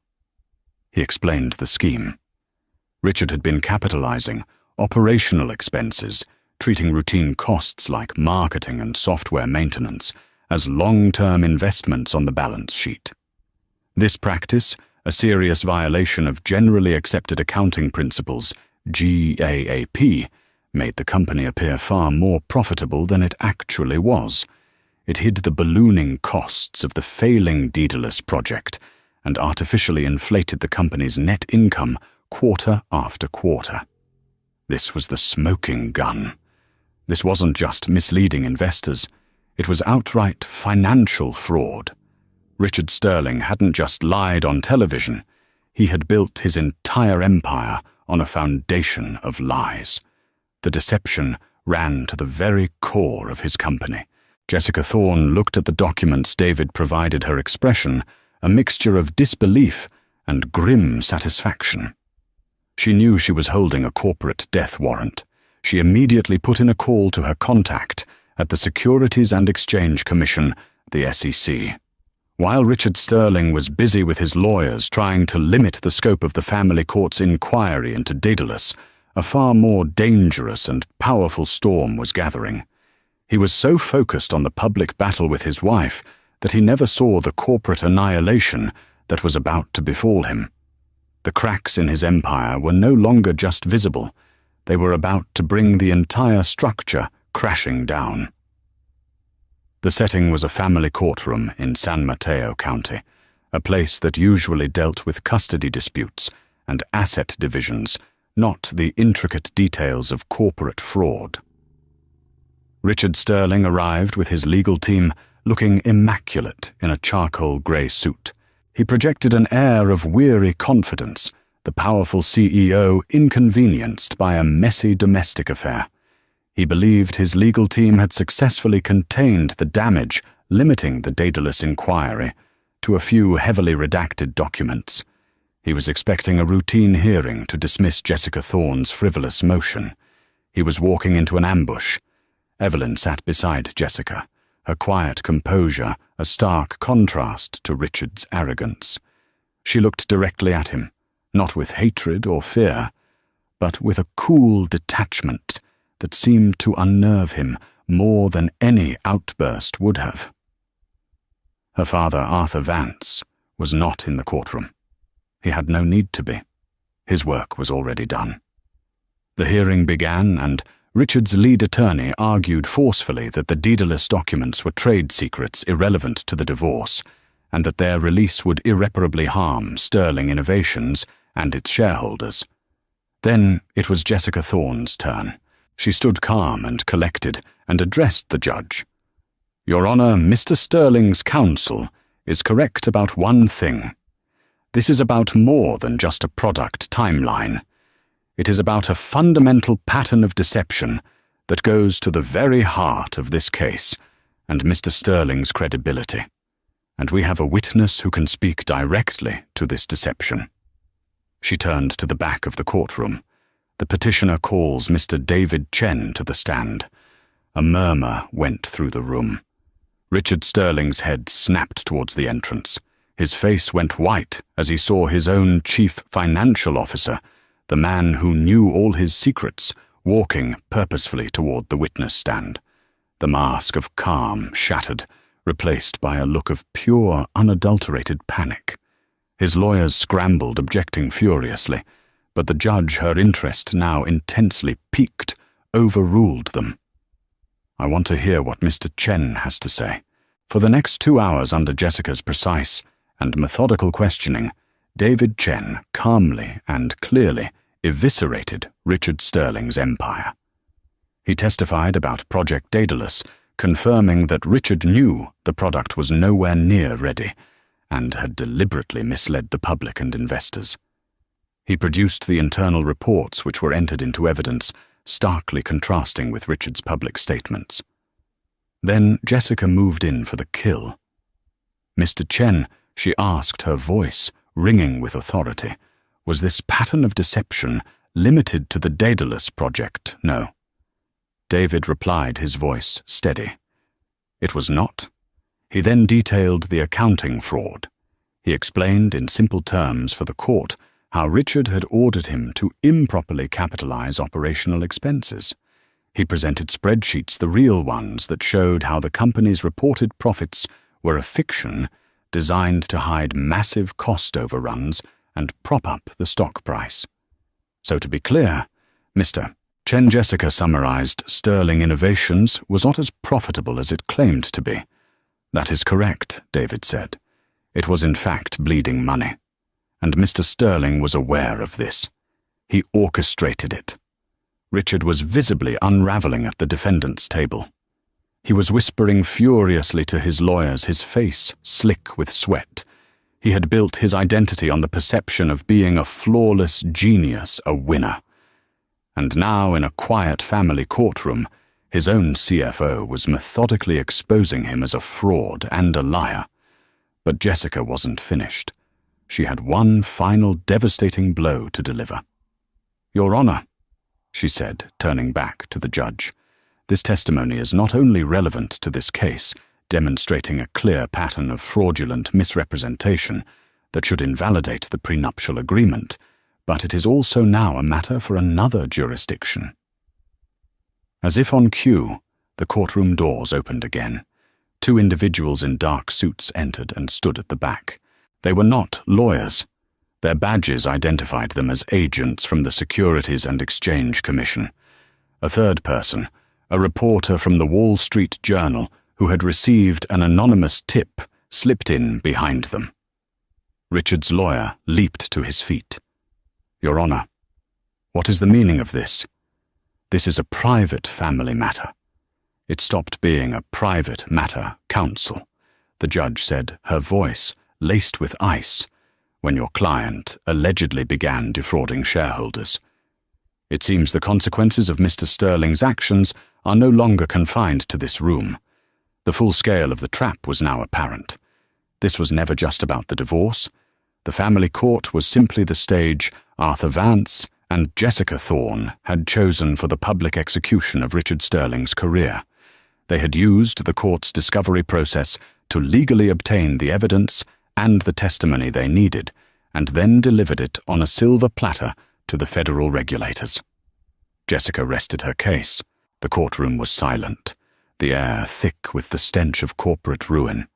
He explained the scheme. Richard had been capitalizing operational expenses, treating routine costs like marketing and software maintenance as long-term investments on the balance sheet. This practice, a serious violation of generally accepted accounting principles, GAAP, made the company appear far more profitable than it actually was. It hid the ballooning costs of the failing Daedalus project and artificially inflated the company's net income quarter after quarter. This was the smoking gun. This wasn't just misleading investors. It was outright financial fraud. Richard Sterling hadn't just lied on television. He had built his entire empire on a foundation of lies. The deception ran to the very core of his company. Jessica Thorne looked at the documents David provided her expression, a mixture of disbelief and grim satisfaction. She knew she was holding a corporate death warrant. She immediately put in a call to her contact at the Securities and Exchange Commission, the SEC. While Richard Sterling was busy with his lawyers trying to limit the scope of the family court's inquiry into Daedalus, a far more dangerous and powerful storm was gathering. He was so focused on the public battle with his wife that he never saw the corporate annihilation that was about to befall him. The cracks in his empire were no longer just visible. They were about to bring the entire structure crashing down. The setting was a family courtroom in San Mateo County, a place that usually dealt with custody disputes and asset divisions, not the intricate details of corporate fraud. Richard Sterling arrived with his legal team looking immaculate in a charcoal grey suit. He projected an air of weary confidence, the powerful CEO inconvenienced by a messy domestic affair. He believed his legal team had successfully contained the damage, limiting the Daedalus inquiry to a few heavily redacted documents. He was expecting a routine hearing to dismiss Jessica Thorne's frivolous motion. He was walking into an ambush. Evelyn sat beside Jessica, her quiet composure a stark contrast to Richard's arrogance. She looked directly at him, not with hatred or fear, but with a cool detachment that seemed to unnerve him more than any outburst would have. Her father, Arthur Vance, was not in the courtroom. He had no need to be. His work was already done. The hearing began, and Richard's lead attorney argued forcefully that the Daedalus documents were trade secrets irrelevant to the divorce, and that their release would irreparably harm Sterling Innovations and its shareholders. Then it was Jessica Thorne's turn. She stood calm and collected and addressed the judge. "Your Honor, Mr. Sterling's counsel is correct about one thing. This is about more than just a product timeline. It is about a fundamental pattern of deception that goes to the very heart of this case and Mr. Sterling's credibility. And we have a witness who can speak directly to this deception." She turned to the back of the courtroom. The petitioner calls Mr. David Chen to the stand. A murmur went through the room. Richard Sterling's head snapped towards the entrance. His face went white as he saw his own chief financial officer, the man who knew all his secrets, walking purposefully toward the witness stand. The mask of calm shattered, replaced by a look of pure, unadulterated panic. His lawyers scrambled, objecting furiously, but the judge, her interest now intensely piqued, overruled them. "I want to hear what Mr. Chen has to say." For the next 2 hours under Jessica's precise and methodical questioning, David Chen calmly and clearly eviscerated Richard Sterling's empire. He testified about Project Daedalus, confirming that Richard knew the product was nowhere near ready and had deliberately misled the public and investors. He produced the internal reports which were entered into evidence, starkly contrasting with Richard's public statements. Then Jessica moved in for the kill. "Mr. Chen," she asked, her voice ringing with authority, "was this pattern of deception limited to the Daedalus project?" "No." David replied, his voice steady. "It was not." He then detailed the accounting fraud. He explained in simple terms for the court how Richard had ordered him to improperly capitalize operational expenses. He presented spreadsheets, the real ones, that showed how the company's reported profits were a fiction designed to hide massive cost overruns and prop up the stock price. So to be clear, Mr. Chen. Jessica summarized, Sterling Innovations was not as profitable as it claimed to be. That is correct, David said. It was in fact bleeding money. And Mr. Sterling was aware of this. He orchestrated it. Richard was visibly unraveling at the defendant's table. He was whispering furiously to his lawyers, his face slick with sweat. He had built his identity on the perception of being a flawless genius, a winner. And now, in a quiet family courtroom, his own CFO was methodically exposing him as a fraud and a liar. But Jessica wasn't finished. She had one final devastating blow to deliver. "Your Honor," she said, turning back to the judge, "this testimony is not only relevant to this case, demonstrating a clear pattern of fraudulent misrepresentation that should invalidate the prenuptial agreement, but it is also now a matter for another jurisdiction." As if on cue, the courtroom doors opened again. Two individuals in dark suits entered and stood at the back. They were not lawyers. Their badges identified them as agents from the Securities and Exchange Commission. A third person, a reporter from the Wall Street Journal who had received an anonymous tip, slipped in behind them. Richard's lawyer leaped to his feet. "Your Honor, what is the meaning of this? This is a private family matter." It stopped being a private matter, counsel, the judge said, her voice laced with ice, when your client allegedly began defrauding shareholders. It seems the consequences of Mr. Sterling's actions are no longer confined to this room. The full scale of the trap was now apparent. This was never just about the divorce. The family court was simply the stage Arthur Vance and Jessica Thorne had chosen for the public execution of Richard Sterling's career. They had used the court's discovery process to legally obtain the evidence and the testimony they needed, and then delivered it on a silver platter to the federal regulators. Jessica rested her case. The courtroom was silent, the air thick with the stench of corporate ruin.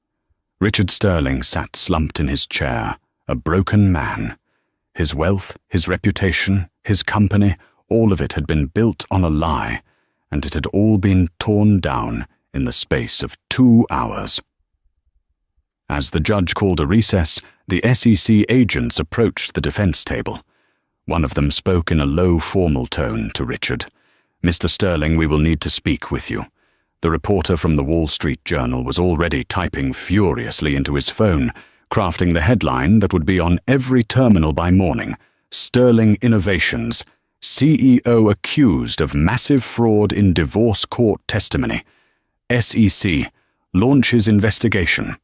Richard Sterling sat slumped in his chair, a broken man. His wealth, his reputation, his company, all of it had been built on a lie, and it had all been torn down in the space of 2 hours. As the judge called a recess, the SEC agents approached the defense table. One of them spoke in a low, formal tone to Richard. "Mr. Sterling, we will need to speak with you." The reporter from the Wall Street Journal was already typing furiously into his phone, crafting the headline that would be on every terminal by morning: "Sterling Innovations, CEO accused of massive fraud in divorce court testimony. SEC launches investigation."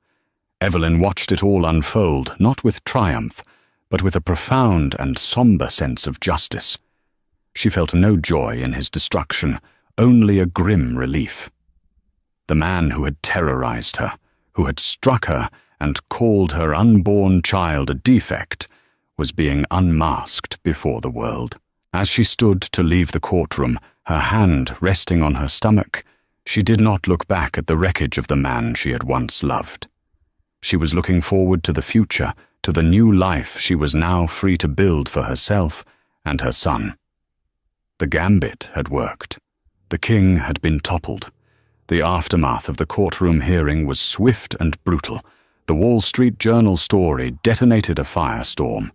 Evelyn watched it all unfold, not with triumph, but with a profound and somber sense of justice. She felt no joy in his destruction, only a grim relief. The man who had terrorized her, who had struck her and called her unborn child a defect, was being unmasked before the world. As she stood to leave the courtroom, her hand resting on her stomach, she did not look back at the wreckage of the man she had once loved. She was looking forward to the future, to the new life she was now free to build for herself and her son. The gambit had worked. The king had been toppled. The aftermath of the courtroom hearing was swift and brutal. The Wall Street Journal story detonated a firestorm.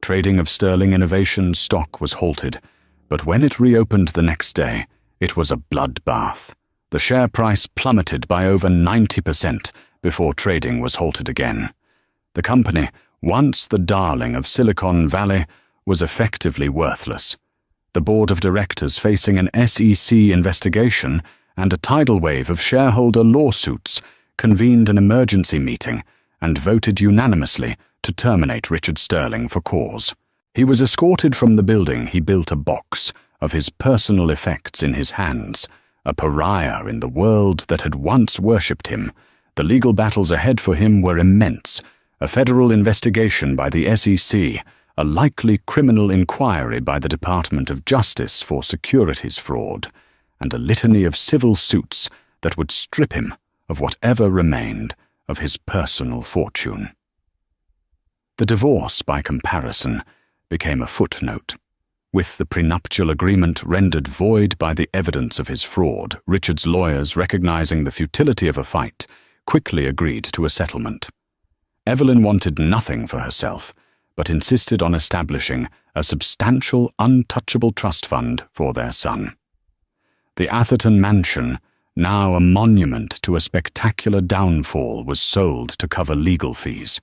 Trading of Sterling Innovations stock was halted, but when it reopened the next day, it was a bloodbath. The share price plummeted by over 90% before trading was halted again. The company, once the darling of Silicon Valley, was effectively worthless. The board of directors, facing an SEC investigation and a tidal wave of shareholder lawsuits, convened an emergency meeting and voted unanimously to terminate Richard Sterling for cause. He was escorted from the building. He built a box of his personal effects in his hands, a pariah in the world that had once worshipped him. The legal battles ahead for him were immense: a federal investigation by the SEC, a likely criminal inquiry by the Department of Justice for securities fraud, and a litany of civil suits that would strip him of whatever remained of his personal fortune. The divorce, by comparison, became a footnote. With the prenuptial agreement rendered void by the evidence of his fraud, Richard's lawyers, recognizing the futility of a fight, quickly agreed to a settlement. Evelyn wanted nothing for herself, but insisted on establishing a substantial, untouchable trust fund for their son. The Atherton mansion, now a monument to a spectacular downfall, was sold to cover legal fees.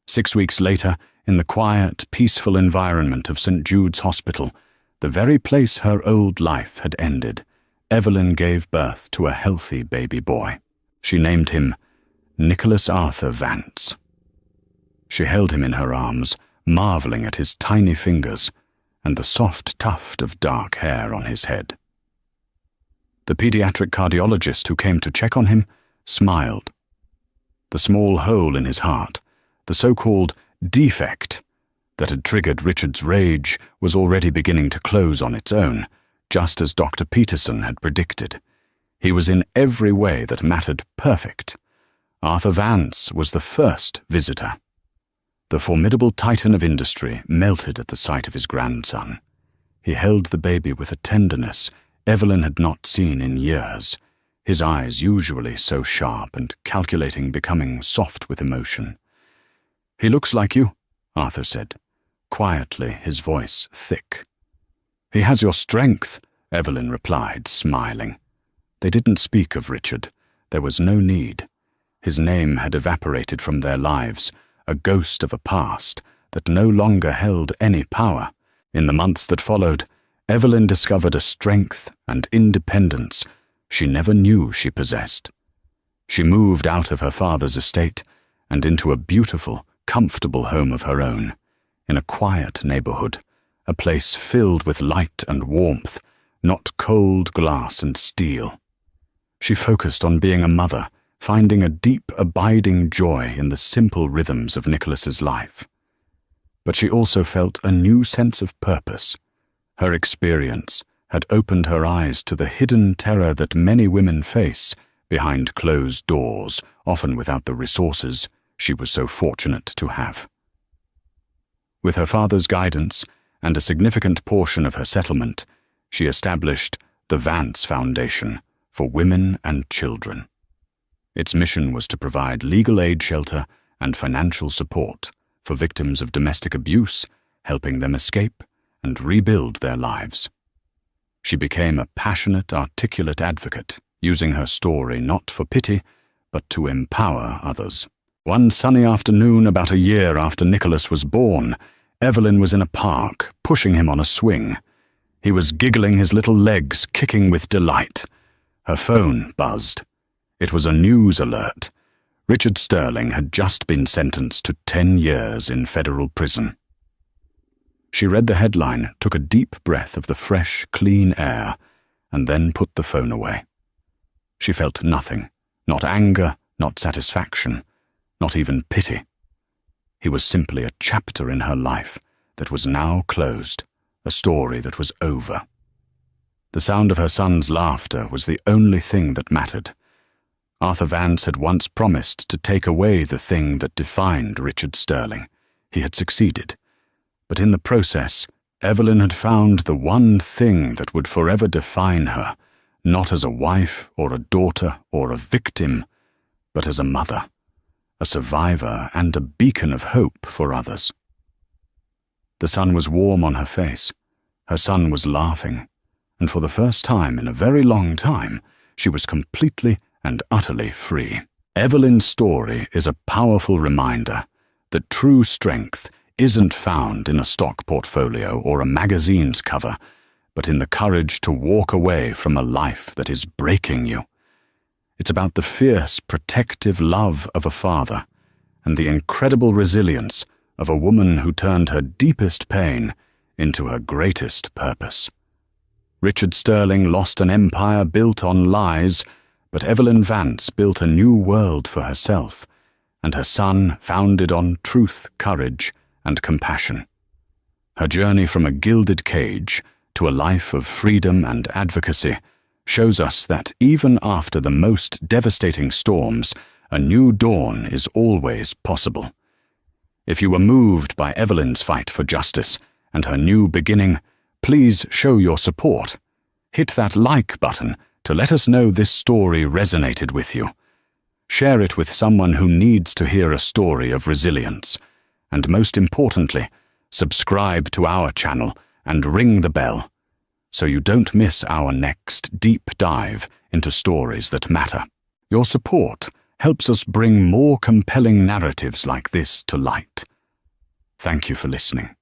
6 weeks later, in the quiet, peaceful environment of St. Jude's Hospital, the very place her old life had ended, Evelyn gave birth to a healthy baby boy. She named him Nicholas Arthur Vance. She held him in her arms, marveling at his tiny fingers and the soft tuft of dark hair on his head. The pediatric cardiologist who came to check on him smiled. The small hole in his heart, the so-called defect that had triggered Richard's rage, was already beginning to close on its own, just as Dr. Peterson had predicted. He was in every way that mattered perfect. Arthur Vance was the first visitor. The formidable titan of industry melted at the sight of his grandson. He held the baby with a tenderness Evelyn had not seen in years, his eyes, usually so sharp and calculating, becoming soft with emotion. "He looks like you," Arthur said, quietly, his voice thick. "He has your strength," Evelyn replied, smiling. They didn't speak of Richard. There was no need. His name had evaporated from their lives, a ghost of a past that no longer held any power. In the months that followed, Evelyn discovered a strength and independence she never knew she possessed. She moved out of her father's estate and into a beautiful, comfortable home of her own, in a quiet neighborhood, a place filled with light and warmth, not cold glass and steel. She focused on being a mother, finding a deep, abiding joy in the simple rhythms of Nicholas's life. But she also felt a new sense of purpose. Her experience had opened her eyes to the hidden terror that many women face behind closed doors, often without the resources she was so fortunate to have. With her father's guidance and a significant portion of her settlement, she established the Vance Foundation for Women and Children. Its mission was to provide legal aid shelter and financial support for victims of domestic abuse, helping them escape and rebuild their lives. She became a passionate, articulate advocate, using her story not for pity, but to empower others. One sunny afternoon, about a year after Nicholas was born, Evelyn was in a park, pushing him on a swing. He was giggling, his little legs kicking with delight. Her phone buzzed. It was a news alert. Richard Sterling had just been sentenced to 10 years in federal prison. She read the headline, took a deep breath of the fresh, clean air, and then put the phone away. She felt nothing, not anger, not satisfaction, not even pity. He was simply a chapter in her life that was now closed, a story that was over. The sound of her son's laughter was the only thing that mattered. Arthur Vance had once promised to take away the thing that defined Richard Sterling. He had succeeded. But in the process, Evelyn had found the one thing that would forever define her, not as a wife or a daughter or a victim, but as a mother, a survivor and a beacon of hope for others. The sun was warm on her face. Her son was laughing, and for the first time in a very long time, she was completely and utterly free. Evelyn's story is a powerful reminder that true strength isn't found in a stock portfolio or a magazine's cover, but in the courage to walk away from a life that is breaking you. It's about the fierce, protective love of a father and the incredible resilience of a woman who turned her deepest pain into her greatest purpose. Richard Sterling lost an empire built on lies, but Evelyn Vance built a new world for herself, and her son founded on truth, courage, and compassion. Her journey from a gilded cage to a life of freedom and advocacy shows us that even after the most devastating storms, a new dawn is always possible. If you were moved by Evelyn's fight for justice and her new beginning, please show your support. Hit that like button to let us know this story resonated with you. Share it with someone who needs to hear a story of resilience. And most importantly, subscribe to our channel and ring the bell so you don't miss our next deep dive into stories that matter. Your support helps us bring more compelling narratives like this to light. Thank you for listening.